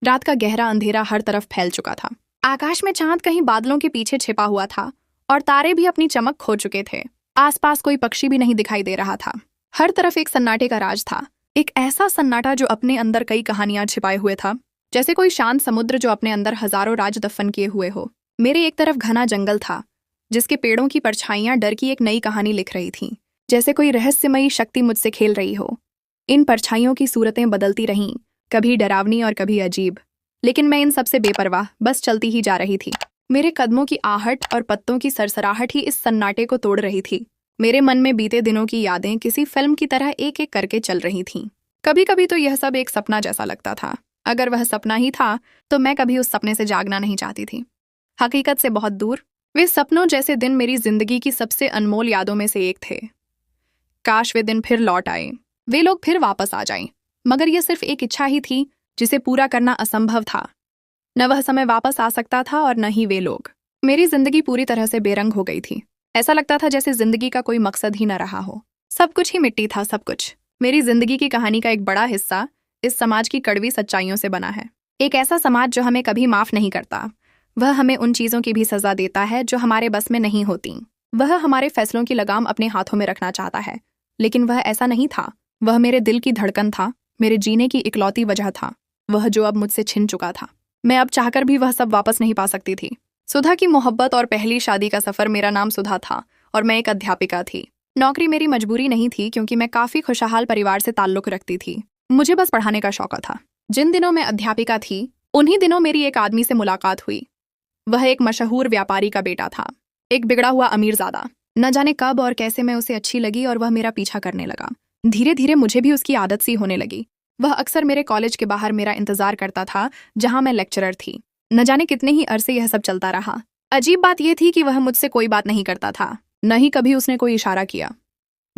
रात का गहरा अंधेरा हर तरफ फैल चुका था। आकाश में चांद कहीं बादलों के पीछे छिपा हुआ था और तारे भी अपनी चमक खो चुके थे। आसपास कोई पक्षी भी नहीं दिखाई दे रहा था। हर तरफ एक सन्नाटे का राज था, एक ऐसा सन्नाटा जो अपने अंदर कई कहानियां छिपाए हुए था, जैसे कोई शांत समुद्र जो अपने अंदर हजारों राज दफन किए हुए हो। मेरे एक तरफ घना जंगल था, जिसके पेड़ों की परछाइयां डर की एक नई कहानी लिख रही थीं, जैसे कोई रहस्यमयी शक्ति मुझसे खेल रही हो। इन परछाइयों की सूरतें बदलती रहीं, कभी डरावनी और कभी अजीब, लेकिन मैं इन सबसे बेपरवाह बस चलती ही जा रही थी। मेरे कदमों की आहट और पत्तों की सरसराहट ही इस सन्नाटे को तोड़ रही थी। मेरे मन में बीते दिनों की यादें किसी फिल्म की तरह एक एक करके चल रही थीं। कभी कभी तो यह सब एक सपना जैसा लगता था। अगर वह सपना ही था तो मैं कभी उस सपने से जागना नहीं चाहती थी। हकीकत से बहुत दूर वे सपनों जैसे दिन मेरी जिंदगी की सबसे अनमोल यादों में से एक थे। काश वे दिन फिर लौट आए, वे लोग फिर वापस आ जाएं। मगर यह सिर्फ एक इच्छा ही थी जिसे पूरा करना असंभव था। न वह समय वापस आ सकता था और न ही वे लोग। मेरी जिंदगी पूरी तरह से बेरंग हो गई थी। ऐसा लगता था जैसे जिंदगी का कोई मकसद ही न रहा हो। सब कुछ ही मिट्टी था, सब कुछ। मेरी जिंदगी की कहानी का एक बड़ा हिस्सा इस समाज की कड़वी सच्चाइयों से बना है। एक ऐसा समाज जो हमें कभी माफ नहीं करता। वह हमें उन चीजों की भी सजा देता है जो हमारे बस में नहीं होती। वह हमारे फैसलों की लगाम अपने हाथों में रखना चाहता है, लेकिन वह ऐसा नहीं था। वह मेरे दिल की धड़कन था, मेरे जीने की इकलौती वजह था, वह जो अब मुझसे छिन चुका था। मैं अब चाहकर भी वह सब वापस नहीं पा सकती थी। सुधा की मोहब्बत और पहली शादी का सफर। मेरा नाम सुधा था और मैं एक अध्यापिका थी। नौकरी मेरी मजबूरी नहीं थी, क्योंकि मैं काफी खुशहाल परिवार से ताल्लुक रखती थी। मुझे बस पढ़ाने का शौक था। जिन दिनों मैं अध्यापिका थी उन्हीं दिनों मेरी एक आदमी से मुलाकात हुई। वह एक मशहूर व्यापारी का बेटा था, एक बिगड़ा हुआ अमीरजादा। न जाने कब और कैसे मैं उसे अच्छी लगी और वह मेरा पीछा करने लगा। धीरे धीरे मुझे भी उसकी आदत सी होने लगी। वह अक्सर मेरे कॉलेज के बाहर मेरा इंतजार करता था, जहां मैं लेक्चरर थी। न जाने कितने ही अरसे यह सब चलता रहा। अजीब बात यह थी कि वह मुझसे कोई बात नहीं करता था, न ही कभी उसने कोई इशारा किया।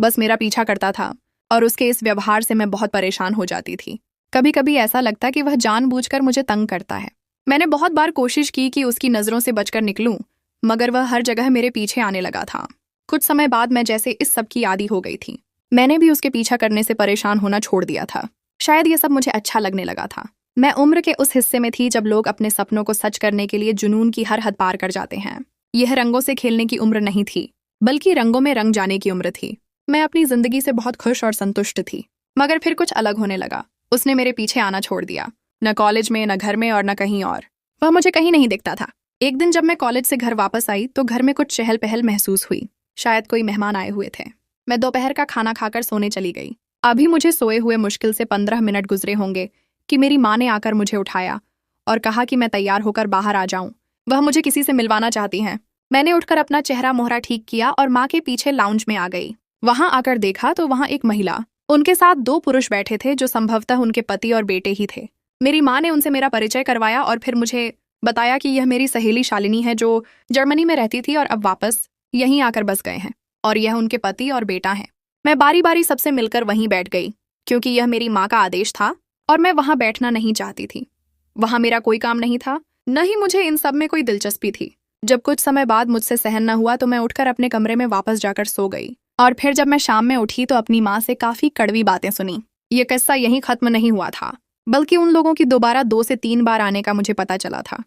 बस मेरा पीछा करता था और उसके इस व्यवहार से मैं बहुत परेशान हो जाती थी। कभी कभी ऐसा लगता कि वह जानबूझकर मुझे तंग करता है। मैंने बहुत बार कोशिश की कि उसकी नजरों से बचकर निकलूं, मगर वह हर जगह मेरे पीछे आने लगा था। कुछ समय बाद मैं जैसे इस सब की आदी हो गई थी। मैंने भी उसके पीछा करने से परेशान होना छोड़ दिया था। शायद यह सब मुझे अच्छा लगने लगा था। मैं उम्र के उस हिस्से में थी जब लोग अपने सपनों को सच करने के लिए जुनून की हर हद पार कर जाते हैं। यह रंगों से खेलने की उम्र नहीं थी, बल्कि रंगों में रंग जाने की उम्र थी। मैं अपनी जिंदगी से बहुत खुश और संतुष्ट थी, मगर फिर कुछ अलग होने लगा। उसने मेरे पीछे आना छोड़ दिया। न कॉलेज में, न घर में और न कहीं और। वह मुझे कहीं नहीं दिखता था। एक दिन जब मैं कॉलेज से घर वापस आई तो घर में कुछ चहल पहल महसूस हुई। शायद कोई मेहमान आए हुए थे। मैं दोपहर का खाना खाकर सोने चली गई। अभी मुझे सोए हुए मुश्किल से 15 मिनट गुजरे होंगे कि मेरी माँ ने आकर मुझे उठाया और कहा कि मैं तैयार होकर बाहर आ जाऊं। वह मुझे किसी से मिलवाना चाहती हैं। मैंने उठकर अपना चेहरा मोहरा ठीक किया और माँ के पीछे लाउंज में आ गई। वहां आकर देखा तो वहां एक महिला, उनके साथ 2 पुरुष बैठे थे जो संभवतः उनके पति और बेटे ही थे। मेरी माँ ने उनसे मेरा परिचय करवाया और फिर मुझे बताया कि यह मेरी सहेली शालिनी है, जो जर्मनी में रहती थी और अब वापस यहीं आकर बस गए हैं, और यह उनके पति और बेटा है। मैं बारी बारी सबसे मिलकर वहीं बैठ गई, क्योंकि यह मेरी माँ का आदेश था और मैं वहां बैठना नहीं चाहती थी। वहां मेरा कोई काम नहीं था, न ही मुझे इन सब में कोई दिलचस्पी थी। जब कुछ समय बाद मुझसे सहन न हुआ तो मैं उठकर अपने कमरे में वापस जाकर सो गई। और फिर जब मैं शाम में उठी तो अपनी माँ से काफी कड़वी बातें सुनी। यह किस्सा यहीं खत्म नहीं हुआ था, बल्कि उन लोगों की दोबारा 2 से 3 बार आने का मुझे पता चला था।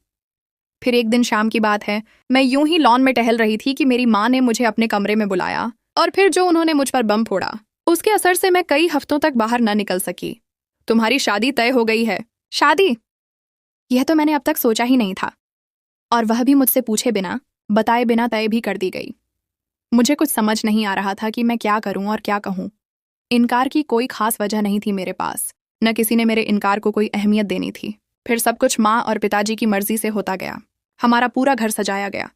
फिर एक दिन शाम की बात है, मैं यूं ही लॉन में टहल रही थी कि मेरी माँ ने मुझे अपने कमरे में बुलाया और फिर जो उन्होंने मुझ पर बम फोड़ा, उसके असर से मैं कई हफ्तों तक बाहर न निकल सकी। तुम्हारी शादी तय हो गई है। शादी? यह तो मैंने अब तक सोचा ही नहीं था, और वह भी मुझसे पूछे बिना, बताए बिना तय भी कर दी गई। मुझे कुछ समझ नहीं आ रहा था कि मैं क्या करूं और क्या कहूं। इनकार की कोई खास वजह नहीं थी मेरे पास, न किसी ने मेरे इनकार को कोई अहमियत देनी थी। फिर सब कुछ माँ और पिताजी की मर्जी से होता गया। हमारा पूरा घर सजाया गया।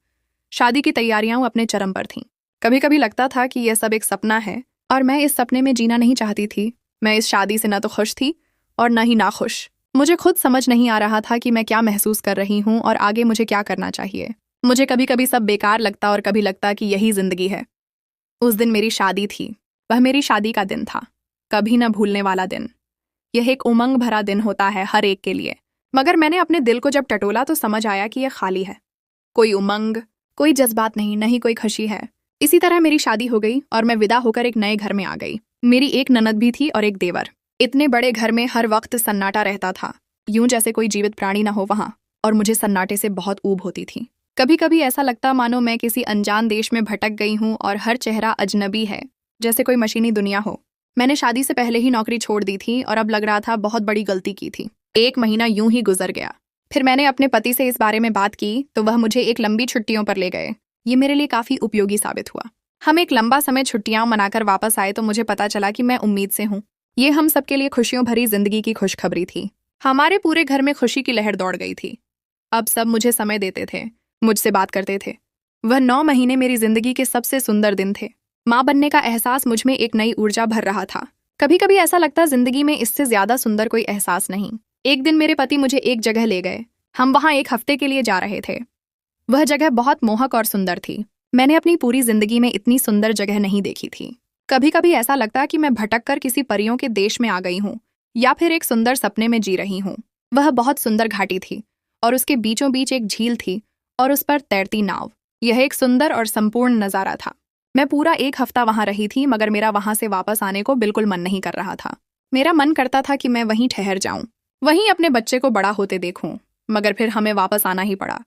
शादी की तैयारियां अपने चरम पर थीं। कभी कभी लगता था कि यह सब एक सपना है और मैं इस सपने में जीना नहीं चाहती थी। मैं इस शादी से न तो खुश थी और न ही नाखुश। मुझे खुद समझ नहीं आ रहा था कि मैं क्या महसूस कर रही हूँ और आगे मुझे क्या करना चाहिए। मुझे कभी कभी सब बेकार लगता और कभी लगता कि यही जिंदगी है। उस दिन मेरी शादी थी। वह मेरी शादी का दिन था, कभी न भूलने वाला दिन। यह एक उमंग भरा दिन होता है हर एक के लिए, मगर मैंने अपने दिल को जब टटोला तो समझ आया कि यह खाली है। कोई उमंग, कोई जज्बात नहीं, न ही कोई खुशी है। इसी तरह मेरी शादी हो गई और मैं विदा होकर एक नए घर में आ गई। मेरी एक ननद भी थी और एक देवर। इतने बड़े घर में हर वक्त सन्नाटा रहता था, यूं जैसे कोई जीवित प्राणी न हो वहां, और मुझे सन्नाटे से बहुत ऊब होती थी। कभी कभी ऐसा लगता मानो मैं किसी अनजान देश में भटक गई हूं और हर चेहरा अजनबी है, जैसे कोई मशीनी दुनिया हो। मैंने शादी से पहले ही नौकरी छोड़ दी थी और अब लग रहा था बहुत बड़ी गलती की थी। 1 महीना यूं ही गुजर गया। फिर मैंने अपने पति से इस बारे में बात की तो वह मुझे एक लंबी छुट्टियों पर ले गए। ये मेरे लिए काफी उपयोगी साबित हुआ। हम एक लंबा समय छुट्टियां मनाकर वापस आए तो मुझे पता चला कि मैं उम्मीद से हूं। ये हम सबके लिए खुशियों भरी जिंदगी की खुशखबरी थी। हमारे पूरे घर में खुशी की लहर दौड़ गई थी। अब सब मुझे समय देते थे, मुझसे बात करते थे। वह 9 महीने मेरी जिंदगी के सबसे सुंदर दिन थे। माँ बनने का एहसास मुझ में एक नई ऊर्जा भर रहा था। कभी कभी ऐसा लगता जिंदगी में इससे ज्यादा सुंदर कोई एहसास नहीं। एक दिन मेरे पति मुझे एक जगह ले गए। हम वहां 1 हफ्ते के लिए जा रहे थे। वह जगह बहुत मोहक और सुंदर थी। मैंने अपनी पूरी जिंदगी में इतनी सुंदर जगह नहीं देखी थी। कभी कभी ऐसा लगता कि मैं भटक कर किसी परियों के देश में आ गई हूँ या फिर एक सुंदर सपने में जी रही हूँ। वह बहुत सुंदर घाटी थी और उसके बीचों बीच एक झील थी और उस पर तैरती नाव। यह एक सुंदर और संपूर्ण नजारा था। मैं पूरा 1 हफ्ता वहां रही थी, मगर मेरा वहां से वापस आने को बिल्कुल मन नहीं कर रहा था। मेरा मन करता था कि मैं वहीं ठहर जाऊं, वहीं अपने बच्चे को बड़ा होते देखूं, मगर फिर हमें वापस आना ही पड़ा।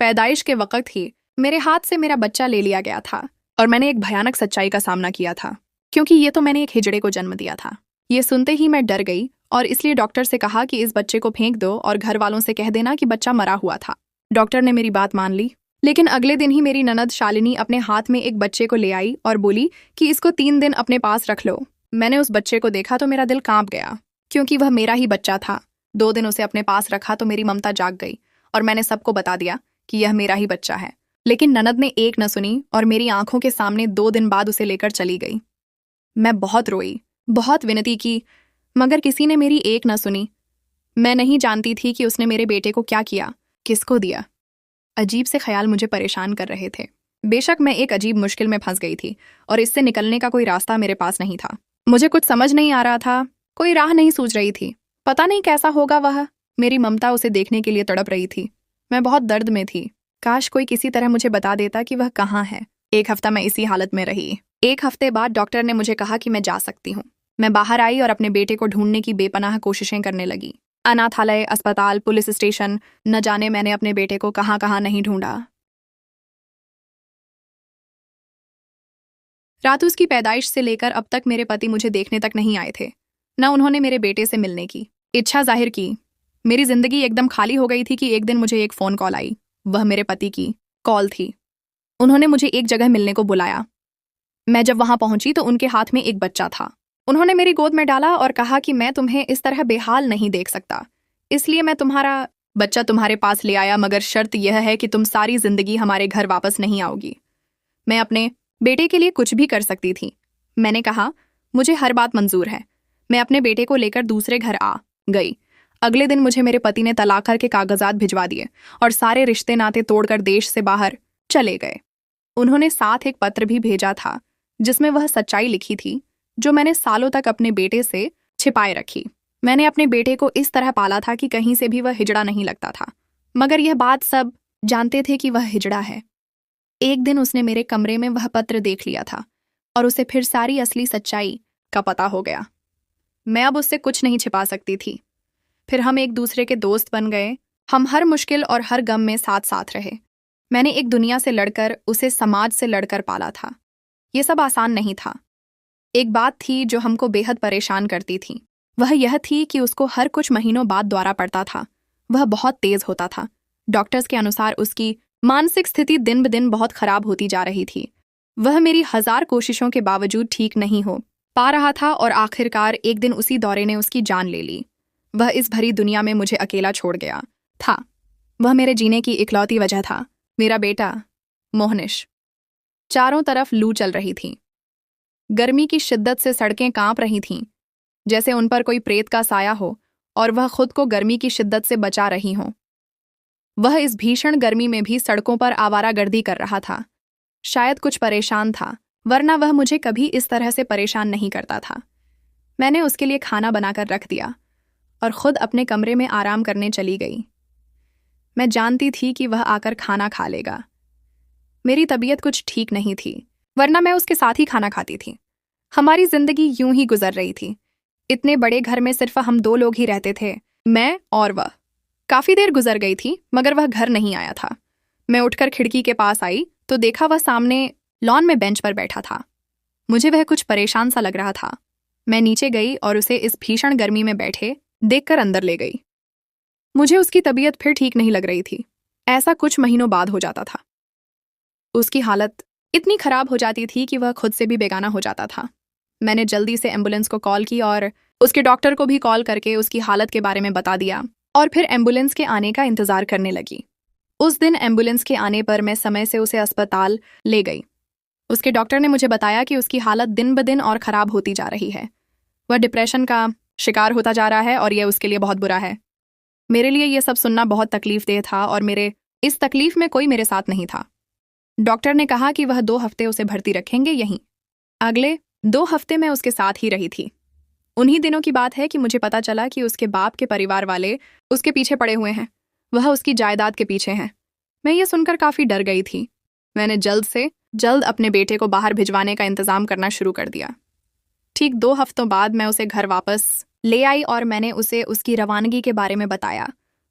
पैदाइश के वक्त ही मेरे हाथ से मेरा बच्चा ले लिया गया था और मैंने एक भयानक सच्चाई का सामना किया था, क्योंकि ये तो मैंने एक हिजड़े को जन्म दिया था। ये सुनते ही मैं डर गई और इसलिए डॉक्टर से कहा कि इस बच्चे को फेंक दो और घर वालों से कह देना कि बच्चा मरा हुआ था। डॉक्टर ने मेरी बात मान ली, लेकिन अगले दिन ही मेरी ननद शालिनी अपने हाथ में एक बच्चे को ले आई और बोली कि इसको 3 दिन अपने पास रख लो। मैंने उस बच्चे को देखा तो मेरा दिल कांप गया, क्योंकि वह मेरा ही बच्चा था। 2 दिन उसे अपने पास रखा तो मेरी ममता जाग गई और मैंने सबको बता दिया कि यह मेरा ही बच्चा है। लेकिन ननद ने एक न सुनी और मेरी आंखों के सामने 2 दिन बाद उसे लेकर चली गई। मैं बहुत रोई, बहुत विनती की, मगर किसी ने मेरी एक न सुनी। मैं नहीं जानती थी कि उसने मेरे बेटे को क्या किया, किसको दिया। अजीब से ख्याल मुझे परेशान कर रहे थे। बेशक मैं एक अजीब मुश्किल में फंस गई थी और इससे निकलने का कोई रास्ता मेरे पास नहीं था। मुझे कुछ समझ नहीं आ रहा था, कोई राह नहीं सूझ रही थी। पता नहीं कैसा होगा वह। मेरी ममता उसे देखने के लिए तड़प रही थी। मैं बहुत दर्द में थी। काश कोई किसी तरह मुझे बता देता कि वह कहाँ है। 1 हफ्ता मैं इसी हालत में रही। 1 हफ्ते बाद डॉक्टर ने मुझे कहा कि मैं जा सकती हूँ। मैं बाहर आई और अपने बेटे को ढूंढने की बेपनाह कोशिशें करने लगी। अनाथालय, अस्पताल, पुलिस स्टेशन, न जाने मैंने अपने बेटे को कहाँ कहाँ नहीं ढूंढा। रात उसकी पैदाइश से लेकर अब तक मेरे पति मुझे देखने तक नहीं आए थे, न उन्होंने मेरे बेटे से मिलने की इच्छा जाहिर की। मेरी जिंदगी एकदम खाली हो गई थी कि एक दिन मुझे एक फोन कॉल आई। वह मेरे पति की कॉल थी। उन्होंने मुझे एक जगह मिलने को बुलाया। मैं जब वहां पहुंची तो उनके हाथ में एक बच्चा था। उन्होंने मेरी गोद में डाला और कहा कि मैं तुम्हें इस तरह बेहाल नहीं देख सकता, इसलिए मैं तुम्हारा बच्चा तुम्हारे पास ले आया, मगर शर्त यह है कि तुम सारी जिंदगी हमारे घर वापस नहीं आओगी। मैं अपने बेटे के लिए कुछ भी कर सकती थी। मैंने कहा, मुझे हर बात मंजूर है। मैं अपने बेटे को लेकर दूसरे घर आ गई। अगले दिन मुझे मेरे पति ने तलाक के कागजात भिजवा दिए और सारे रिश्ते नाते तोड़कर देश से बाहर चले गए। उन्होंने साथ एक पत्र भी भेजा था जिसमें वह सच्चाई लिखी थी जो मैंने सालों तक अपने बेटे से छिपाए रखी। मैंने अपने बेटे को इस तरह पाला था कि कहीं से भी वह हिजड़ा नहीं लगता था, मगर यह बात सब जानते थे कि वह हिजड़ा है। एक दिन उसने मेरे कमरे में वह पत्र देख लिया था और उसे फिर सारी असली सच्चाई का पता हो गया। मैं अब उससे कुछ नहीं छिपा सकती थी। फिर हम एक दूसरे के दोस्त बन गए। हम हर मुश्किल और हर गम में साथ साथ रहे। मैंने एक दुनिया से लड़कर, उसे समाज से लड़कर पाला था। ये सब आसान नहीं था। एक बात थी जो हमको बेहद परेशान करती थी। वह यह थी कि उसको हर कुछ महीनों बाद दौरा पड़ता था। वह बहुत तेज होता था। डॉक्टर्स के अनुसार उसकी मानसिक स्थिति दिन ब दिन बहुत खराब होती जा रही थी। वह मेरी 1000 कोशिशों के बावजूद ठीक नहीं हो पा रहा था और आखिरकार एक दिन उसी दौरे ने उसकी जान ले ली। वह इस भरी दुनिया में मुझे अकेला छोड़ गया था। वह मेरे जीने की इकलौती वजह था। मेरा बेटा मोहनिश। चारों तरफ लू चल रही थी। गर्मी की शिद्दत से सड़कें कांप रही थीं, जैसे उन पर कोई प्रेत का साया हो और वह खुद को गर्मी की शिद्दत से बचा रही हो। वह इस भीषण गर्मी में भी सड़कों पर आवारागर्दी कर रहा था। शायद कुछ परेशान था, वरना वह मुझे कभी इस तरह से परेशान नहीं करता था। मैंने उसके लिए खाना बनाकर रख दिया और खुद अपने कमरे में आराम करने चली गई। मैं जानती थी कि वह आकर खाना खा लेगा। मेरी तबीयत कुछ ठीक नहीं थी, वरना मैं उसके साथ ही खाना खाती थी। हमारी जिंदगी यूं ही गुजर रही थी। इतने बड़े घर में सिर्फ हम 2 लोग ही रहते थे, मैं और वह। काफी देर गुजर गई थी मगर वह घर नहीं आया था। मैं उठकर खिड़की के पास आई तो देखा वह सामने लॉन में बेंच पर बैठा था। मुझे वह कुछ परेशान सा लग रहा था। मैं नीचे गई और उसे इस भीषण गर्मी में बैठे देखकर अंदर ले गई। मुझे उसकी तबीयत फिर ठीक नहीं लग रही थी। ऐसा कुछ महीनों बाद हो जाता था। उसकी हालत इतनी खराब हो जाती थी कि वह खुद से भी बेगाना हो जाता था। मैंने जल्दी से एम्बुलेंस को कॉल की और उसके डॉक्टर को भी कॉल करके उसकी हालत के बारे में बता दिया और फिर एम्बुलेंस के आने का इंतजार करने लगी। उस दिन एम्बुलेंस के आने पर मैं समय से उसे अस्पताल ले गई। उसके डॉक्टर ने मुझे बताया कि उसकी हालत दिन ब दिन और खराब होती जा रही है। वह डिप्रेशन का शिकार होता जा रहा है और यह उसके लिए बहुत बुरा है। मेरे लिए यह सब सुनना बहुत तकलीफदेह था और मेरे इस तकलीफ में कोई मेरे साथ नहीं था। डॉक्टर ने कहा कि वह 2 हफ्ते उसे भर्ती रखेंगे यहीं। अगले 2 हफ्ते मैं उसके साथ ही रही थी। उन्हीं दिनों की बात है कि मुझे पता चला कि उसके बाप के परिवार वाले उसके पीछे पड़े हुए हैं। वह उसकी जायदाद के पीछे हैं। मैं ये सुनकर काफी डर गई थी। मैंने जल्द से जल्द अपने बेटे को बाहर भिजवाने का इंतजाम करना शुरू कर दिया। ठीक 2 हफ्तों बाद मैं उसे घर वापस ले आई और मैंने उसे उसकी रवानगी के बारे में बताया,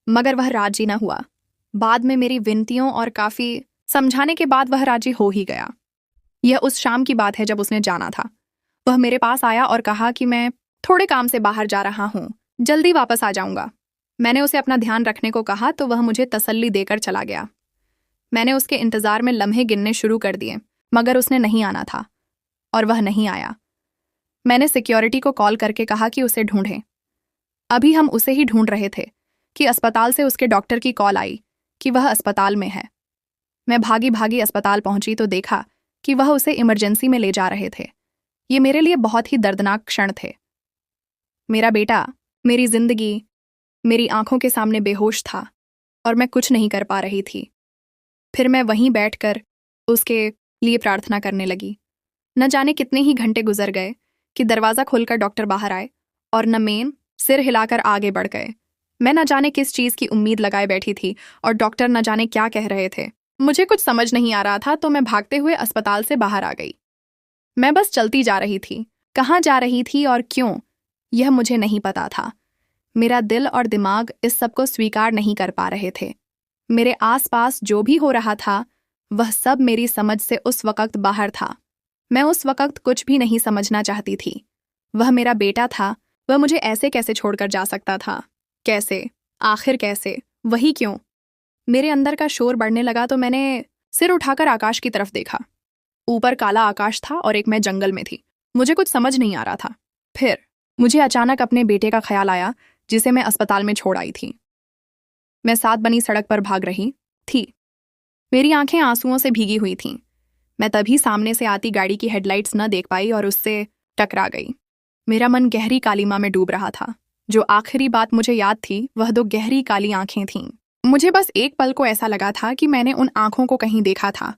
मगर वह राजी न हुआ। बाद में मेरी विनतियों और काफी समझाने के बाद वह राजी हो ही गया। यह उस शाम की बात है जब उसने जाना था। वह मेरे पास आया और कहा कि मैं थोड़े काम से बाहर जा रहा हूँ, जल्दी वापस आ जाऊंगा। मैंने उसे अपना ध्यान रखने को कहा तो वह मुझे तसल्ली देकर चला गया। मैंने उसके इंतजार में लम्हे गिनने शुरू कर दिए, मगर उसने नहीं आना था और वह नहीं आया। मैंने सिक्योरिटी को कॉल करके कहा कि उसे ढूंढें। अभी हम उसे ही ढूंढ रहे थे कि अस्पताल से उसके डॉक्टर की कॉल आई कि वह अस्पताल में है। मैं भागी भागी अस्पताल पहुंची तो देखा कि वह उसे इमरजेंसी में ले जा रहे थे। ये मेरे लिए बहुत ही दर्दनाक क्षण थे। मेरा बेटा, मेरी जिंदगी मेरी आंखों के सामने बेहोश था और मैं कुछ नहीं कर पा रही थी। फिर मैं वहीं बैठकर उसके लिए प्रार्थना करने लगी। न जाने कितने ही घंटे गुजर गए कि दरवाज़ा खोलकर डॉक्टर बाहर आए और नमेन सिर हिलाकर आगे बढ़ गए। मैं न जाने किस चीज़ की उम्मीद लगाए बैठी थी और डॉक्टर न जाने क्या कह रहे थे। मुझे कुछ समझ नहीं आ रहा था तो मैं भागते हुए अस्पताल से बाहर आ गई। मैं बस चलती जा रही थी। कहाँ जा रही थी और क्यों, यह मुझे नहीं पता था। मेरा दिल और दिमाग इस सब को स्वीकार नहीं कर पा रहे थे। मेरे आसपास जो भी हो रहा था वह सब मेरी समझ से उस वक्त बाहर था। मैं उस वक्त कुछ भी नहीं समझना चाहती थी। वह मेरा बेटा था, वह मुझे ऐसे कैसे छोड़कर जा सकता था? कैसे? आखिर कैसे? वही क्यों? मेरे अंदर का शोर बढ़ने लगा तो मैंने सिर उठाकर आकाश की तरफ देखा। ऊपर काला आकाश था और एक मैं जंगल में थी। मुझे कुछ समझ नहीं आ रहा था। फिर मुझे अचानक अपने बेटे का ख्याल आया जिसे मैं अस्पताल में छोड़ आई थी। मैं 7 बनी सड़क पर भाग रही थी। मेरी आंखें आंसुओं से भीगी हुई थीं। मैं तभी सामने से आती गाड़ी की हेडलाइट्स न देख पाई और उससे टकरा गई। मेरा मन गहरी कालीमा में डूब रहा था। जो आखिरी बात मुझे याद थी वह 2 गहरी काली आंखें थीं। मुझे बस एक पल को ऐसा लगा था कि मैंने उन आंखों को कहीं देखा था।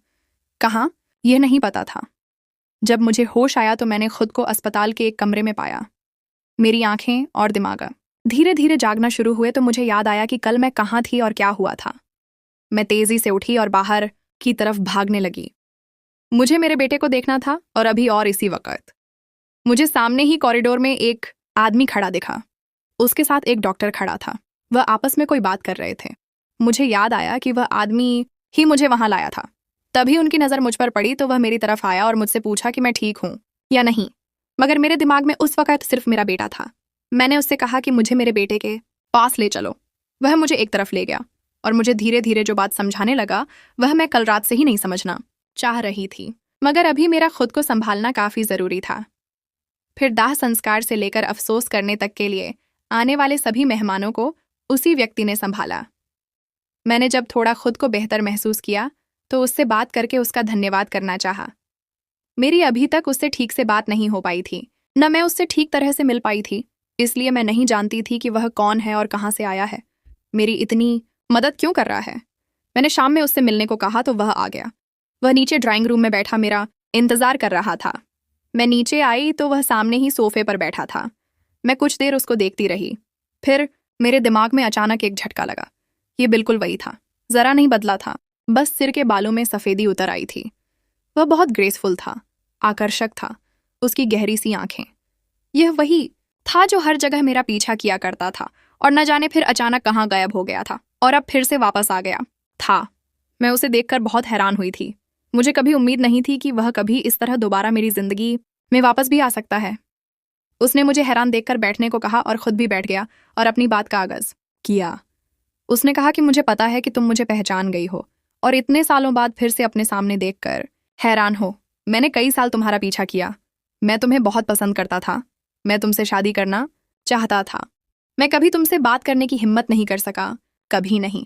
कहाँ, यह नहीं पता था। जब मुझे होश आया तो मैंने खुद को अस्पताल के एक कमरे में पाया। मेरी आंखें और दिमाग धीरे धीरे जागना शुरू हुए तो मुझे याद आया कि कल मैं कहाँ थी और क्या हुआ था। मैं तेजी से उठी और बाहर की तरफ भागने लगी। मुझे मेरे बेटे को देखना था और अभी और इसी वक्त। मुझे सामने ही कॉरिडोर में एक आदमी खड़ा दिखा। उसके साथ एक डॉक्टर खड़ा था। वह आपस में कोई बात कर रहे थे। मुझे याद आया कि वह आदमी ही मुझे वहां लाया था। तभी उनकी नज़र मुझ पर पड़ी तो वह मेरी तरफ आया और मुझसे पूछा कि मैं ठीक हूं या नहीं। मगर मेरे दिमाग में उस वक्त सिर्फ मेरा बेटा था। मैंने उससे कहा कि मुझे मेरे बेटे के पास ले चलो। वह मुझे एक तरफ ले गया और मुझे धीरे धीरे जो बात समझाने लगा वह मैं कल रात से ही नहीं समझना चाह रही थी, मगर अभी मेरा खुद को संभालना काफी जरूरी था। फिर दाह संस्कार से लेकर अफसोस करने तक के लिए आने वाले सभी मेहमानों को उसी व्यक्ति ने संभाला। मैंने जब थोड़ा खुद को बेहतर महसूस किया तो उससे बात करके उसका धन्यवाद करना चाहा। मेरी अभी तक उससे ठीक से बात नहीं हो पाई थी, न मैं उससे ठीक तरह से मिल पाई थी। इसलिए मैं नहीं जानती थी कि वह कौन है और कहाँ से आया है, मेरी इतनी मदद क्यों कर रहा है। मैंने शाम में उससे मिलने को कहा तो वह आ गया। वह नीचे ड्राइंग रूम में बैठा मेरा इंतजार कर रहा था। मैं नीचे आई तो वह सामने ही सोफे पर बैठा था। मैं कुछ देर उसको देखती रही। फिर मेरे दिमाग में अचानक एक झटका लगा। ये बिल्कुल वही था, जरा नहीं बदला था, बस सिर के बालों में सफेदी उतर आई थी। वह बहुत ग्रेसफुल था, आकर्षक था, उसकी गहरी सी आंखें। यह वही था जो हर जगह मेरा पीछा किया करता था और न जाने फिर अचानक कहाँ गायब हो गया था और अब फिर से वापस आ गया था। मैं उसे देखकर बहुत हैरान हुई थी। मुझे कभी उम्मीद नहीं थी कि वह कभी इस तरह दोबारा मेरी जिंदगी में वापस भी आ सकता है। उसने मुझे हैरान देखकर बैठने को कहा और खुद भी बैठ गया और अपनी बात का आगाज किया। उसने कहा कि मुझे पता है कि तुम मुझे पहचान गई हो और इतने सालों बाद फिर से अपने सामने देखकर हैरान हो। मैंने कई साल तुम्हारा पीछा किया। मैं तुम्हें बहुत पसंद करता था। मैं तुमसे शादी करना चाहता था। मैं कभी तुमसे बात करने की हिम्मत नहीं कर सका, कभी नहीं।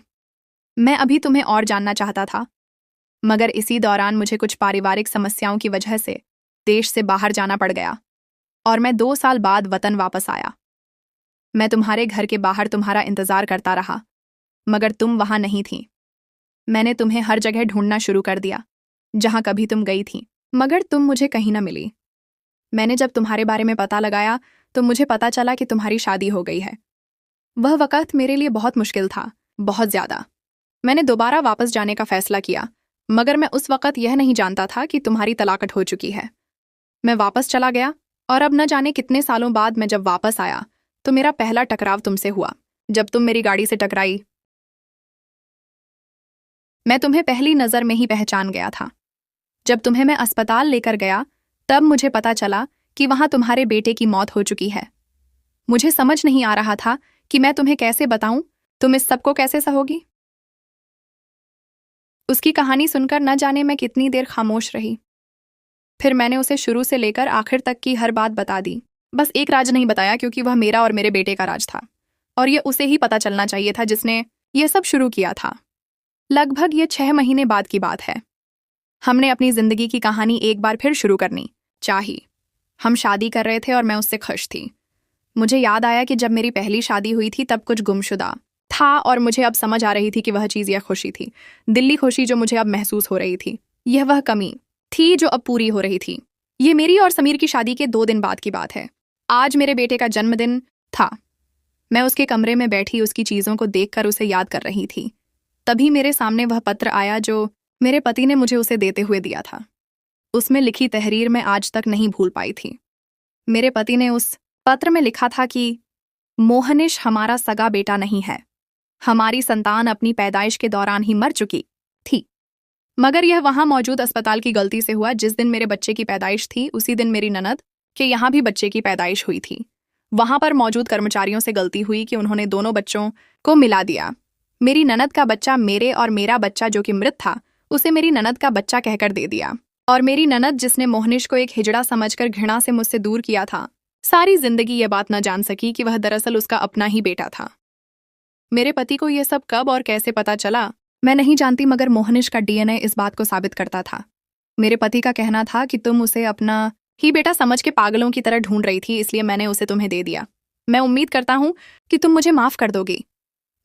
मैं अभी तुम्हें और जानना चाहता था, मगर इसी दौरान मुझे कुछ पारिवारिक समस्याओं की वजह से देश से बाहर जाना पड़ गया और मैं 2 साल बाद वतन वापस आया। मैं तुम्हारे घर के बाहर तुम्हारा इंतजार करता रहा, मगर तुम वहां नहीं थी। मैंने तुम्हें हर जगह ढूंढना शुरू कर दिया जहां कभी तुम गई थी, मगर तुम मुझे कहीं न मिली। मैंने जब तुम्हारे बारे में पता लगाया तो मुझे पता चला कि तुम्हारी शादी हो गई है। वह वक्त मेरे लिए बहुत मुश्किल था, बहुत ज्यादा। मैंने दोबारा वापस जाने का फैसला किया, मगर मैं उस वक्त यह नहीं जानता था कि तुम्हारी तलाकत हो चुकी है। मैं वापस चला गया और अब न जाने कितने सालों बाद मैं जब वापस आया तो मेरा पहला टकराव तुमसे हुआ जब तुम मेरी गाड़ी से टकराई। मैं तुम्हें पहली नजर में ही पहचान गया था। जब तुम्हें मैं अस्पताल लेकर गया तब मुझे पता चला कि वहां तुम्हारे बेटे की मौत हो चुकी है। मुझे समझ नहीं आ रहा था कि मैं तुम्हें कैसे बताऊं, तुम इस सबको कैसे सहोगी। उसकी कहानी सुनकर न जाने मैं कितनी देर खामोश रही। फिर मैंने उसे शुरू से लेकर आखिर तक की हर बात बता दी। बस एक राज नहीं बताया, क्योंकि वह मेरा और मेरे बेटे का राज था और यह उसे ही पता चलना चाहिए था जिसने यह सब शुरू किया था। लगभग ये 6 महीने बाद की बात है। हमने अपनी जिंदगी की कहानी एक बार फिर शुरू करनी चाहिए। हम शादी कर रहे थे और मैं उससे खुश थी। मुझे याद आया कि जब मेरी पहली शादी हुई थी तब कुछ गुमशुदा था और मुझे अब समझ आ रही थी कि वह चीज़ यह खुशी थी, दिल्ली खुशी जो मुझे अब महसूस हो रही थी। यह वह कमी थी जो अब पूरी हो रही थी। ये मेरी और समीर की शादी के 2 दिन बाद की बात है। आज मेरे बेटे का जन्मदिन था। मैं उसके कमरे में बैठी उसकी चीज़ों को देखकर उसे याद कर रही थी। तभी मेरे सामने वह पत्र आया जो मेरे पति ने मुझे उसे देते हुए दिया था। उसमें लिखी तहरीर मैं आज तक नहीं भूल पाई थी। मेरे पति ने उस पत्र में लिखा था कि मोहनिश हमारा सगा बेटा नहीं है। हमारी संतान अपनी पैदाइश के दौरान ही मर चुकी थी, मगर यह वहां मौजूद अस्पताल की गलती से हुआ। जिस दिन मेरे बच्चे की पैदाइश थी उसी दिन मेरी ननद के यहाँ भी बच्चे की पैदाइश हुई थी। वहां पर मौजूद कर्मचारियों से गलती हुई कि उन्होंने दोनों बच्चों को मिला दिया। मेरी ननद का बच्चा मेरे और मेरा बच्चा जो कि मृत था उसे मेरी ननद का बच्चा कहकर दे दिया। और मेरी ननद जिसने मोहनिश को एक हिजड़ा समझकर घृणा से मुझसे दूर किया था, सारी जिंदगी ये बात न जान सकी कि वह दरअसल उसका अपना ही बेटा था। मेरे पति को यह सब कब और कैसे पता चला मैं नहीं जानती, मगर मोहनिश का डीएनए इस बात को साबित करता था। मेरे पति का कहना था कि तुम उसे अपना ही बेटा समझ के पागलों की तरह ढूंढ रही थी, इसलिए मैंने उसे तुम्हें दे दिया। मैं उम्मीद करता हूं कि तुम मुझे माफ कर दोगी।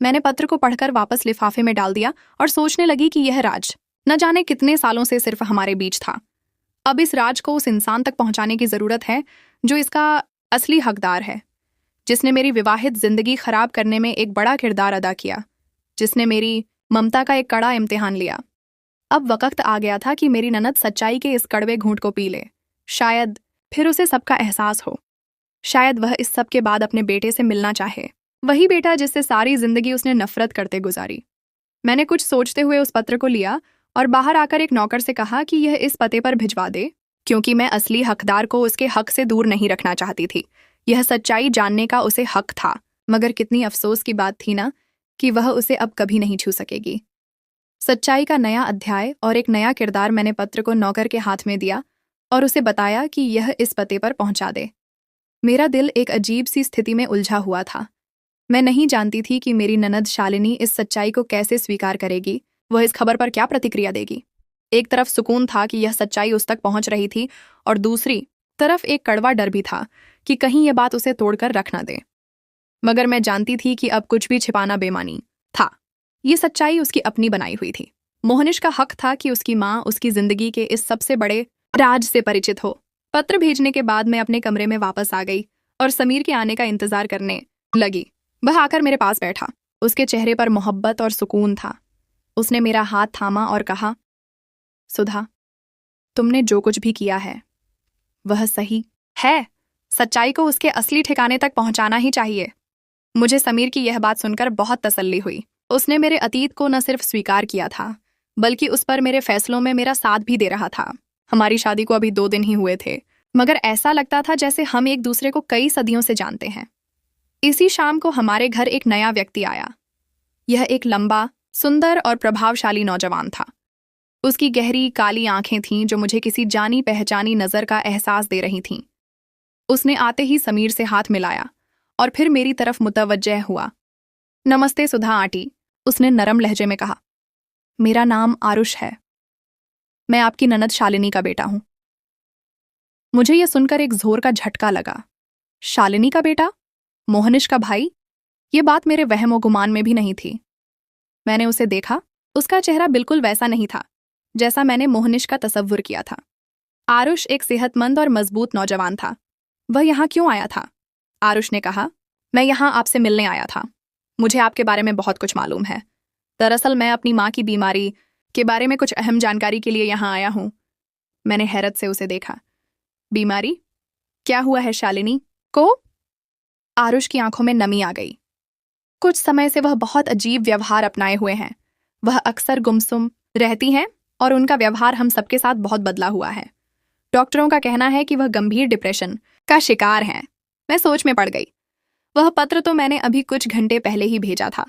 मैंने पत्र को पढ़कर वापस लिफाफे में डाल दिया और सोचने लगी कि यह राज न जाने कितने सालों से सिर्फ हमारे बीच था। अब इस राज को उस इंसान तक पहुंचाने की जरूरत है जो इसका असली हकदार है, जिसने मेरी विवाहित जिंदगी खराब करने में एक बड़ा किरदार अदा किया, जिसने मेरी ममता का एक कड़ा इम्तिहान लिया। अब वक्त आ गया था कि मेरी ननद सच्चाई के इस कड़वे घूंट को पी ले। शायद फिर उसे सबका एहसास हो। शायद वह इस सब के बाद अपने बेटे से मिलना चाहे, वही बेटा जिससे सारी जिंदगी उसने नफरत करते गुजारी। मैंने कुछ सोचते हुए उस पत्र को लिया और बाहर आकर एक नौकर से कहा कि यह इस पते पर भिजवा दे, क्योंकि मैं असली हकदार को उसके हक से दूर नहीं रखना चाहती थी। यह सच्चाई जानने का उसे हक था, मगर कितनी अफसोस की बात थी ना कि वह उसे अब कभी नहीं छू सकेगी। सच्चाई का नया अध्याय और एक नया किरदार। मैंने पत्र को नौकर के हाथ में दिया और उसे बताया कि यह इस पते पर पहुंचा दे। मेरा दिल एक अजीब सी स्थिति में उलझा हुआ था। मैं नहीं जानती थी कि मेरी ननद शालिनी इस सच्चाई को कैसे स्वीकार करेगी, वह इस खबर पर क्या प्रतिक्रिया देगी। एक तरफ सुकून था कि यह सच्चाई उस तक पहुंच रही थी और दूसरी तरफ एक कड़वा डर भी था कि कहीं यह बात उसे तोड़कर रख ना दे। मगर मैं जानती थी कि अब कुछ भी छिपाना बेमानी था। ये सच्चाई उसकी अपनी बनाई हुई थी। मोहनिश का हक था कि उसकी माँ उसकी जिंदगी के इस सबसे बड़े राज से परिचित हो। पत्र भेजने के बाद मैं अपने कमरे में वापस आ गई और समीर के आने का इंतजार करने लगी। वह आकर मेरे पास बैठा। उसके चेहरे पर मोहब्बत और सुकून था। उसने मेरा हाथ थामा और कहा, सुधा, तुमने जो कुछ भी किया है वह सही है। सच्चाई को उसके असली ठिकाने तक पहुंचाना ही चाहिए। मुझे समीर की यह बात सुनकर बहुत तसल्ली हुई। उसने मेरे अतीत को न सिर्फ स्वीकार किया था, बल्कि उस पर मेरे फैसलों में मेरा साथ भी दे रहा था। हमारी शादी को अभी 2 दिन ही हुए थे, मगर ऐसा लगता था जैसे हम एक दूसरे को कई सदियों से जानते हैं। इसी शाम को हमारे घर एक नया व्यक्ति आया। यह एक लंबा, सुंदर और प्रभावशाली नौजवान था। उसकी गहरी काली आंखें थीं जो मुझे किसी जानी पहचानी नजर का एहसास दे रही थीं। उसने आते ही समीर से हाथ मिलाया और फिर मेरी तरफ मुतवज्जह हुआ। नमस्ते सुधा आंटी, उसने नरम लहजे में कहा। मेरा नाम आरुष है। मैं आपकी ननद शालिनी का बेटा हूं। मुझे यह सुनकर एक जोर का झटका लगा। शालिनी का बेटा? मोहनिश का भाई? ये बात मेरे वहम व गुमान में भी नहीं थी। मैंने उसे देखा। उसका चेहरा बिल्कुल वैसा नहीं था जैसा मैंने मोहनिश का तसव्वुर किया था। आरुष एक सेहतमंद और मजबूत नौजवान था। वह यहाँ क्यों आया था? आरुष ने कहा, मैं यहाँ आपसे मिलने आया था। मुझे आपके बारे में बहुत कुछ मालूम है। दरअसल मैं अपनी माँ की बीमारी के बारे में कुछ अहम जानकारी के लिए यहाँ आया हूँ। मैंने हैरत से उसे देखा। बीमारी? क्या हुआ है शालिनी को? आरुष की आंखों में नमी आ गई। कुछ समय से वह बहुत अजीब व्यवहार अपनाए हुए हैं। वह अक्सर गुमसुम रहती हैं और उनका व्यवहार हम सबके साथ बहुत बदला हुआ है। डॉक्टरों का कहना है कि वह गंभीर डिप्रेशन का शिकार हैं। मैं सोच में पड़ गई। वह पत्र तो मैंने अभी कुछ घंटे पहले ही भेजा था।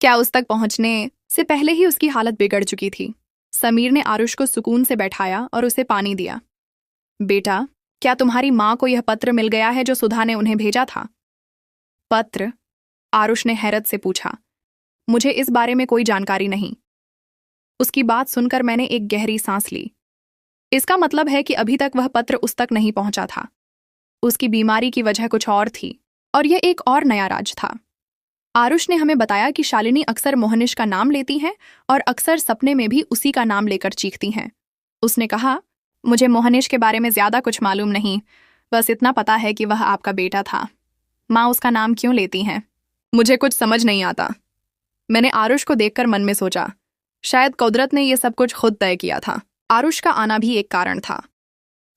क्या उस तक पहुंचने से पहले ही उसकी हालत बिगड़ चुकी थी? समीर ने आरुष को सुकून से बैठाया और उसे पानी दिया। बेटा, क्या तुम्हारी माँ को यह पत्र मिल गया है जो सुधा ने उन्हें भेजा था? पत्र? आरुष ने हैरत से पूछा। मुझे इस बारे में कोई जानकारी नहीं। उसकी बात सुनकर मैंने एक गहरी सांस ली। इसका मतलब है कि अभी तक वह पत्र उस तक नहीं पहुंचा था। उसकी बीमारी की वजह कुछ और थी और यह एक और नया राज था। आरुष ने हमें बताया कि शालिनी अक्सर मोहनिश का नाम लेती हैं और अक्सर सपने में भी उसी का नाम लेकर चीखती हैं। उसने कहा, मुझे मोहनिश के बारे में ज्यादा कुछ मालूम नहीं, बस इतना पता है कि वह आपका बेटा था। माँ उसका नाम क्यों लेती हैं? मुझे कुछ समझ नहीं आता। मैंने आरुष को देखकर मन में सोचा, शायद कुदरत ने यह सब कुछ खुद तय किया था। आरुष का आना भी एक कारण था।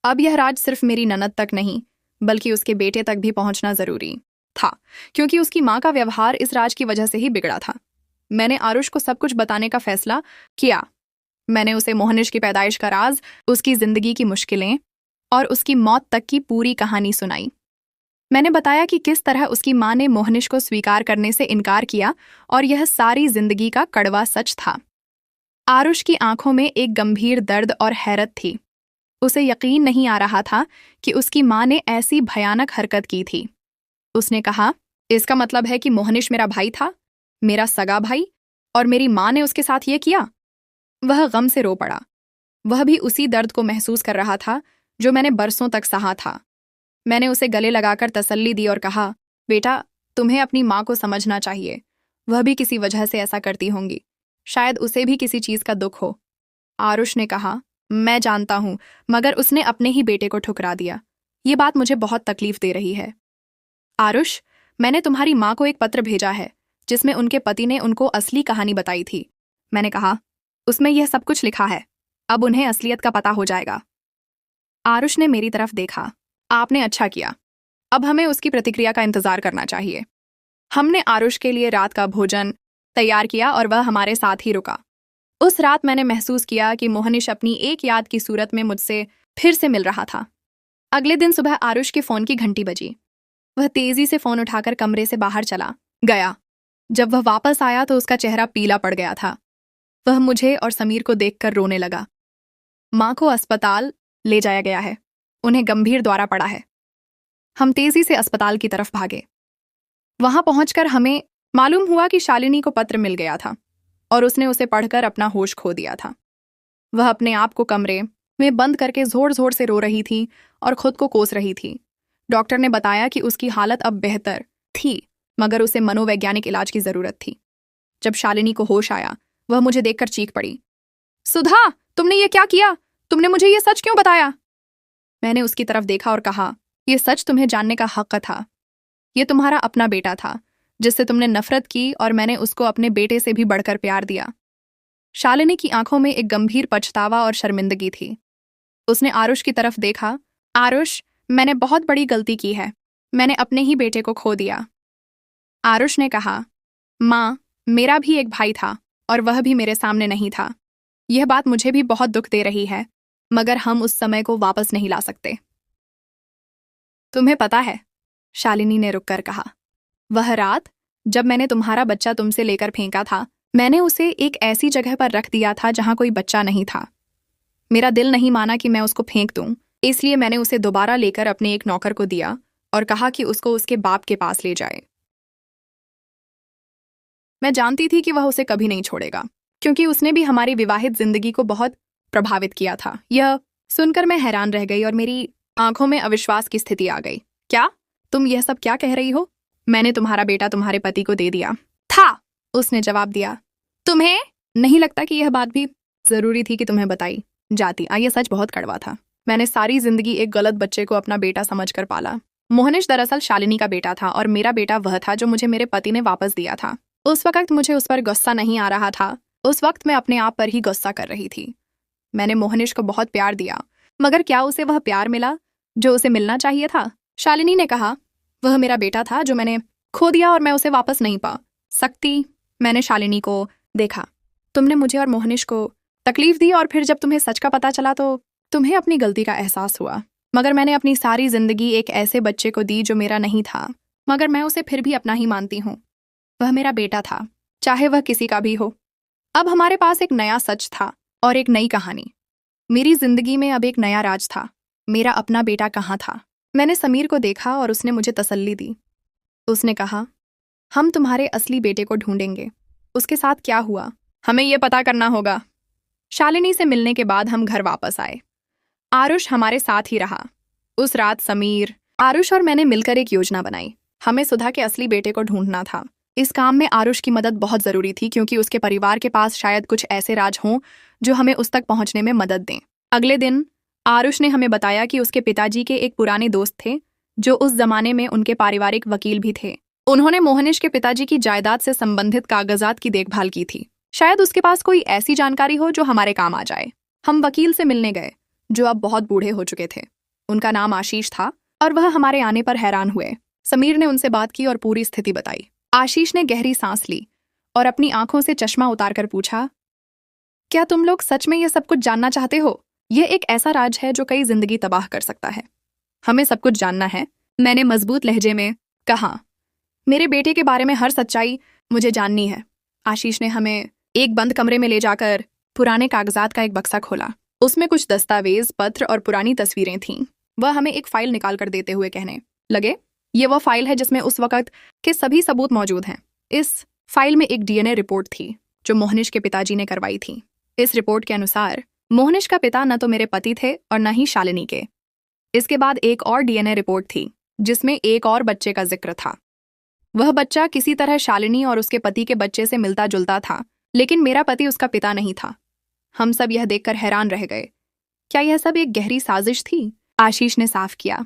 अब यह राज सिर्फ मेरी ननद तक नहीं, बल्कि उसके बेटे तक भी पहुंचना जरूरी था, क्योंकि उसकी माँ का व्यवहार इस राज की वजह से ही बिगड़ा था। मैंने आरुष को सब कुछ बताने का फैसला किया। मैंने उसे मोहनिश की पैदाइश का राज, उसकी जिंदगी की मुश्किलें और उसकी मौत तक की पूरी कहानी सुनाई। मैंने बताया कि किस तरह उसकी माँ ने मोहनिश को स्वीकार करने से इनकार किया और यह सारी जिंदगी का कड़वा सच था। आरुष की आंखों में एक गंभीर दर्द और हैरत थी। उसे यकीन नहीं आ रहा था कि उसकी माँ ने ऐसी भयानक हरकत की थी। उसने कहा, इसका मतलब है कि मोहनिश मेरा भाई था, मेरा सगा भाई, और मेरी माँ ने उसके साथ ये किया? वह गम से रो पड़ा। वह भी उसी दर्द को महसूस कर रहा था जो मैंने बरसों तक सहा था। मैंने उसे गले लगाकर तसल्ली दी और कहा, बेटा, तुम्हें अपनी माँ को समझना चाहिए। वह भी किसी वजह से ऐसा करती होंगी। शायद उसे भी किसी चीज का दुख हो। आरुष ने कहा, मैं जानता हूं, मगर उसने अपने ही बेटे को ठुकरा दिया। ये बात मुझे बहुत तकलीफ दे रही है। आरुष, मैंने तुम्हारी माँ को एक पत्र भेजा है जिसमें उनके पति ने उनको असली कहानी बताई थी। मैंने कहा, उसमें यह सब कुछ लिखा है। अब उन्हें असलियत का पता हो जाएगा। आरुष ने मेरी तरफ देखा। आपने अच्छा किया। अब हमें उसकी प्रतिक्रिया का इंतजार करना चाहिए। हमने आरुष के लिए रात का भोजन तैयार किया और वह हमारे साथ ही रुका। उस रात मैंने महसूस किया कि मोहनिश अपनी एक याद की सूरत में मुझसे फिर से मिल रहा था। अगले दिन सुबह आरुष के फोन की घंटी बजी। वह तेजी से फोन उठाकर कमरे से बाहर चला गया। जब वह वापस आया तो उसका चेहरा पीला पड़ गया था। वह मुझे और समीर को देखकर रोने लगा। माँ को अस्पताल ले जाया गया है। उन्हें गंभीर दौरा पड़ा है। हम तेजी से अस्पताल की तरफ भागे। वहां पहुंचकर हमें मालूम हुआ कि शालिनी को पत्र मिल गया था और उसने उसे पढ़कर अपना होश खो दिया था। वह अपने आप को कमरे में बंद करके जोर जोर से रो रही थी और खुद को कोस रही थी। डॉक्टर ने बताया कि उसकी हालत अब बेहतर थी, मगर उसे मनोवैज्ञानिक इलाज की जरूरत थी। जब शालिनी को होश आया, वह मुझे देखकर चीख पड़ी, सुधा, तुमने ये क्या किया? तुमने मुझे ये सच क्यों बताया? मैंने उसकी तरफ देखा और कहा, यह सच तुम्हें जानने का हक था। ये तुम्हारा अपना बेटा था जिससे तुमने नफरत की और मैंने उसको अपने बेटे से भी बढ़कर प्यार दिया। शालिनी की आंखों में एक गंभीर पछतावा और शर्मिंदगी थी। उसने आरुष की तरफ देखा। आरुष, मैंने बहुत बड़ी गलती की है। मैंने अपने ही बेटे को खो दिया। आरुष ने कहा, माँ, मेरा भी एक भाई था और वह भी मेरे सामने नहीं था। यह बात मुझे भी बहुत दुख दे रही है, मगर हम उस समय को वापस नहीं ला सकते। तुम्हें पता है, शालिनी ने रुककर कहा, वह रात जब मैंने तुम्हारा बच्चा तुमसे लेकर फेंका था, मैंने उसे एक ऐसी जगह पर रख दिया था जहां कोई बच्चा नहीं था। मेरा दिल नहीं माना कि मैं उसको फेंक दूं, इसलिए मैंने उसे दोबारा लेकर अपने एक नौकर को दिया और कहा कि उसको उसके बाप के पास ले जाए। मैं जानती थी कि वह उसे कभी नहीं छोड़ेगा, क्योंकि उसने भी हमारी विवाहित जिंदगी को बहुत प्रभावित किया था। यह सुनकर मैं हैरान रह गई और मेरी आंखों में अविश्वास की स्थिति आ गई। क्या? तुम यह सब क्या कह रही हो? मैंने तुम्हारा बेटा तुम्हारे पति को दे दिया था, उसने जवाब दिया। तुम्हें नहीं लगता कि यह बात भी जरूरी थी कि तुम्हें बताई जाती? यह सच बहुत कड़वा था। मैंने सारी जिंदगी एक गलत बच्चे को अपना बेटा समझकर पाला। मोहनिश दरअसल शालिनी का बेटा था और मेरा बेटा वह था जो मुझे मेरे पति ने वापस दिया था। उस वक्त मुझे उस पर गुस्सा नहीं आ रहा था, उस वक्त मैं अपने आप पर ही गुस्सा कर रही थी। मैंने मोहनिश को बहुत प्यार दिया, मगर क्या उसे वह प्यार मिला जो उसे मिलना चाहिए था? शालिनी ने कहा, वह मेरा बेटा था जो मैंने खो दिया और मैं उसे वापस नहीं पा सकती। मैंने शालिनी को देखा। तुमने मुझे और मोहनिश को तकलीफ दी और फिर जब तुम्हें सच का पता चला तो तुम्हें अपनी गलती का एहसास हुआ। मगर मैंने अपनी सारी जिंदगी एक ऐसे बच्चे को दी जो मेरा नहीं था, मगर मैं उसे फिर भी अपना ही मानती हूँ। वह मेरा बेटा था, चाहे वह किसी का भी हो। अब हमारे पास एक नया सच था और एक नई कहानी। मेरी जिंदगी में अब एक नया राज था। मेरा अपना बेटा कहाँ था? मैंने समीर को देखा और उसने मुझे तसल्ली दी। उसने कहा, हम तुम्हारे असली बेटे को ढूंढेंगे। उसके साथ क्या हुआ, हमें यह पता करना होगा। शालिनी से मिलने के बाद हम घर वापस आए। आरुष हमारे साथ ही रहा। उस रात समीर, आरुष और मैंने मिलकर एक योजना बनाई। हमें सुधा के असली बेटे को ढूंढना था। इस काम में आरुष की मदद बहुत जरूरी थी, क्योंकि उसके परिवार के पास शायद कुछ ऐसे राज हों जो हमें उस तक पहुंचने में मदद दें। अगले दिन आरुष ने हमें बताया कि उसके पिताजी के एक पुराने दोस्त थे जो उस जमाने में उनके पारिवारिक वकील भी थे। उन्होंने मोहनिश के पिताजी की जायदाद से संबंधित कागजात की देखभाल की थी। शायद उसके पास कोई ऐसी जानकारी हो जो हमारे काम आ जाए। हम वकील से मिलने गए, जो अब बहुत बूढ़े हो चुके थे। उनका नाम आशीष था और वह हमारे आने पर हैरान हुए। समीर ने उनसे बात की और पूरी स्थिति बताई। आशीष ने गहरी सांस ली और अपनी आंखों से चश्मा उतारकर पूछा, क्या तुम लोग सच में यह सब कुछ जानना चाहते हो? यह एक ऐसा राज है जो कई जिंदगी तबाह कर सकता है। हमें सब कुछ जानना है, मैंने मजबूत लहजे में कहा। मेरे बेटे के बारे में हर सच्चाई मुझे जाननी है। आशीष ने हमें एक बंद कमरे में ले जाकर पुराने कागजात का एक बक्सा खोला। उसमें कुछ दस्तावेज, पत्र और पुरानी तस्वीरें थीं। वह हमें एक फाइल निकाल कर देते हुए कहने लगे, ये वह फाइल है जिसमें उस वक्त के सभी सबूत मौजूद हैं। इस फाइल में एक डीएनए रिपोर्ट थी जो मोहनिश के पिताजी ने करवाई थी। इस रिपोर्ट के अनुसार मोहनिश का पिता न तो मेरे पति थे और न ही शालिनी के। इसके बाद एक और डीएनए रिपोर्ट थी जिसमें एक और बच्चे का जिक्र था। वह बच्चा किसी तरह शालिनी और उसके पति के बच्चे से मिलता जुलता था, लेकिन मेरा पति उसका पिता नहीं था। हम सब यह देखकर हैरान रह गए। क्या यह सब एक गहरी साजिश थी? आशीष ने साफ किया,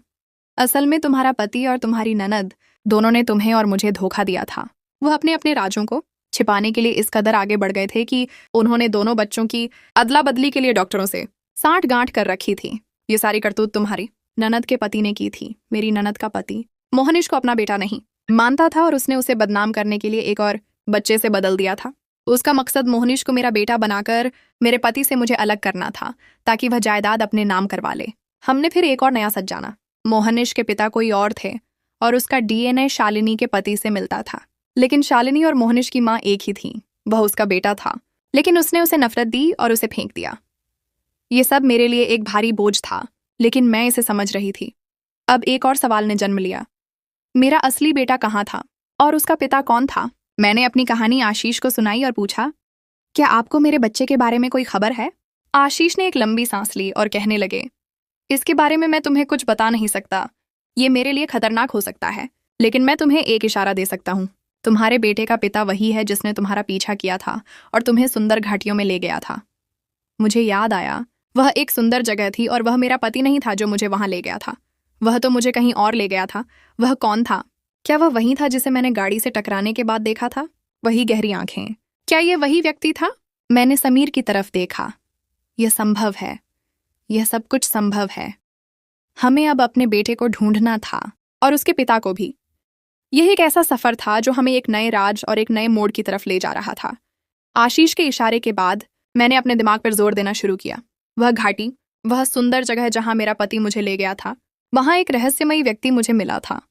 असल में तुम्हारा पति और तुम्हारी ननद दोनों ने तुम्हें और मुझे धोखा दिया था। वह अपने अपने राजों को छिपाने के लिए इस कदर आगे बढ़ गए थे कि उन्होंने दोनों बच्चों की अदला बदली के लिए डॉक्टरों से साठ गांठ कर रखी थी। ये सारी करतूत तुम्हारी ननद के पति ने की थी। मेरी ननद का पति मोहनिश को अपना बेटा नहीं मानता था और उसने उसे बदनाम करने के लिए एक और बच्चे से बदल दिया था। उसका मकसद मोहनिश को मेरा बेटा बनाकर मेरे पति से मुझे अलग करना था, ताकि वह जायदाद अपने नाम करवा ले। हमने फिर एक और नया सच जाना। मोहनिश के पिता कोई और थे और उसका डीएनए शालिनी के पति से मिलता था। लेकिन शालिनी और मोहनिश की माँ एक ही थी। वह उसका बेटा था, लेकिन उसने उसे नफरत दी और उसे फेंक दिया। ये सब मेरे लिए एक भारी बोझ था, लेकिन मैं इसे समझ रही थी। अब एक और सवाल ने जन्म लिया, मेरा असली बेटा कहाँ था और उसका पिता कौन था? मैंने अपनी कहानी आशीष को सुनाई और पूछा, क्या आपको मेरे बच्चे के बारे में कोई खबर है? आशीष ने एक लंबी सांस ली और कहने लगे, इसके बारे में मैं तुम्हें कुछ बता नहीं सकता। ये मेरे लिए खतरनाक हो सकता है, लेकिन मैं तुम्हें एक इशारा दे सकता हूँ। तुम्हारे बेटे का पिता वही है जिसने तुम्हारा पीछा किया था और तुम्हें सुंदर घाटियों में ले गया था। मुझे याद आया, वह एक सुंदर जगह थी और वह मेरा पति नहीं था जो मुझे वहां ले गया था। वह तो मुझे कहीं और ले गया था। वह कौन था? क्या वह वही था जिसे मैंने गाड़ी से टकराने के बाद देखा था? वही गहरी आंखें, क्या ये वही व्यक्ति था? मैंने समीर की तरफ देखा। यह संभव है, यह सब कुछ संभव है। हमें अब अपने बेटे को ढूंढना था और उसके पिता को भी। यह एक ऐसा सफर था जो हमें एक नए राज और एक नए मोड़ की तरफ ले जा रहा था। आशीष के इशारे के बाद मैंने अपने दिमाग पर जोर देना शुरू किया। वह घाटी, वह सुंदर जगह जहां मेरा पति मुझे ले गया था, वहां एक रहस्यमयी व्यक्ति मुझे मिला था।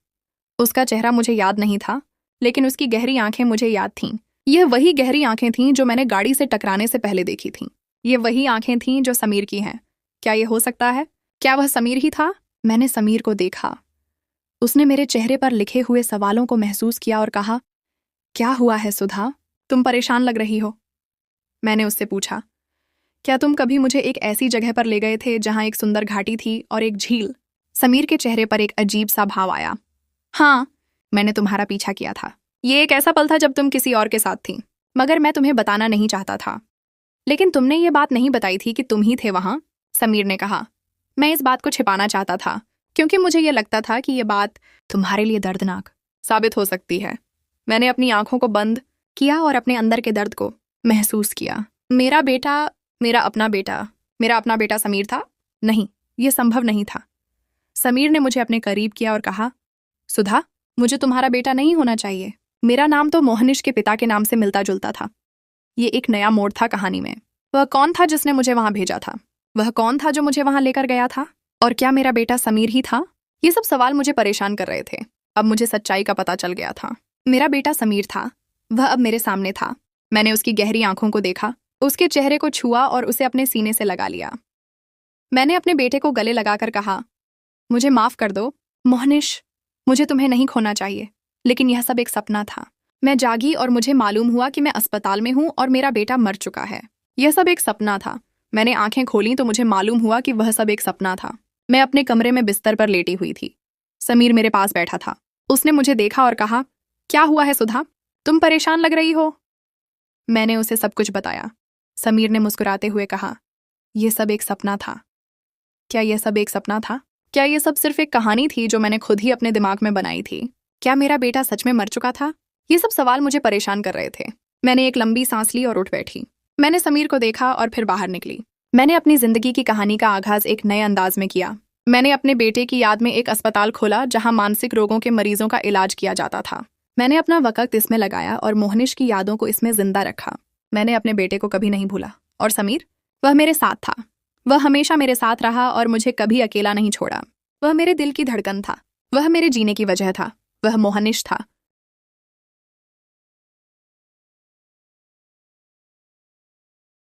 उसका चेहरा मुझे याद नहीं था, लेकिन उसकी गहरी आंखें मुझे याद थीं। यह वही गहरी आंखें थीं जो मैंने गाड़ी से टकराने से पहले देखी थीं। ये वही आंखें थीं जो समीर की हैं। क्या ये हो सकता है? क्या वह समीर ही था? मैंने समीर को देखा। उसने मेरे चेहरे पर लिखे हुए सवालों को महसूस किया और कहा, क्या हुआ है सुधा? तुम परेशान लग रही हो। मैंने उससे पूछा, क्या तुम कभी मुझे एक ऐसी जगह पर ले गए थे जहां एक सुंदर घाटी थी और एक झील? समीर के चेहरे पर एक अजीब सा भाव आया। हाँ, मैंने तुम्हारा पीछा किया था। ये एक ऐसा पल था जब तुम किसी और के साथ थी, मगर मैं तुम्हें बताना नहीं चाहता था। लेकिन तुमने ये बात नहीं बताई थी कि तुम ही थे वहां, समीर ने कहा। मैं इस बात को छिपाना चाहता था, क्योंकि मुझे ये लगता था कि ये बात तुम्हारे लिए दर्दनाक साबित हो सकती है। मैंने अपनी आंखों को बंद किया और अपने अंदर के दर्द को महसूस किया। मेरा अपना बेटा समीर था? नहीं, यह संभव नहीं था। समीर ने मुझे अपने करीब किया और कहा, सुधा, मुझे तुम्हारा बेटा नहीं होना चाहिए। मेरा नाम तो मोहनिश के पिता के नाम से मिलता जुलता था। ये एक नया मोड़ था कहानी में। वह कौन था जिसने मुझे वहां भेजा था? वह कौन था जो मुझे वहां लेकर गया था? और क्या मेरा बेटा समीर ही था? ये सब सवाल मुझे परेशान कर रहे थे। अब मुझे सच्चाई का पता चल गया था। मेरा बेटा समीर था। वह अब मेरे सामने था। मैंने उसकी गहरी आंखों को देखा, उसके चेहरे को छुआ और उसे अपने सीने से लगा लिया। मैंने अपने बेटे को गले लगाकर कहा, मुझे माफ कर दो मोहनिश, मुझे तुम्हें नहीं खोना चाहिए। लेकिन यह सब एक सपना था। मैं जागी और मुझे मालूम हुआ कि मैं अस्पताल में हूं और मेरा बेटा मर चुका है। यह सब एक सपना था। मैंने आंखें खोली तो मुझे मालूम हुआ कि वह सब एक सपना था। मैं अपने कमरे में बिस्तर पर लेटी हुई थी। समीर मेरे पास बैठा था। उसने मुझे देखा और कहा, क्या हुआ है सुधा? तुम परेशान लग रही हो। मैंने उसे सब कुछ बताया। समीर ने मुस्कुराते हुए कहा, यह सब एक सपना था। क्या यह सब एक सपना था? क्या यह सब सिर्फ एक कहानी थी जो मैंने खुद ही अपने दिमाग में बनाई थी? क्या मेरा बेटा सच में मर चुका था? ये सब सवाल मुझे परेशान कर रहे थे। मैंने एक लंबी सांस ली और उठ बैठी। मैंने समीर को देखा और फिर बाहर निकली। मैंने अपनी जिंदगी की कहानी का आगाज एक नए अंदाज में किया। मैंने अपने बेटे की याद में एक अस्पताल खोला जहां मानसिक रोगों के मरीजों का इलाज किया जाता था। मैंने अपना वक्त इसमें लगाया और मोहनिश की यादों को इसमें जिंदा रखा। मैंने अपने बेटे को कभी नहीं भूला। और समीर, वह मेरे साथ था। वह हमेशा मेरे साथ रहा और मुझे कभी अकेला नहीं छोड़ा। वह मेरे दिल की धड़कन था। वह मेरे जीने की वजह था। वह मोहनिश था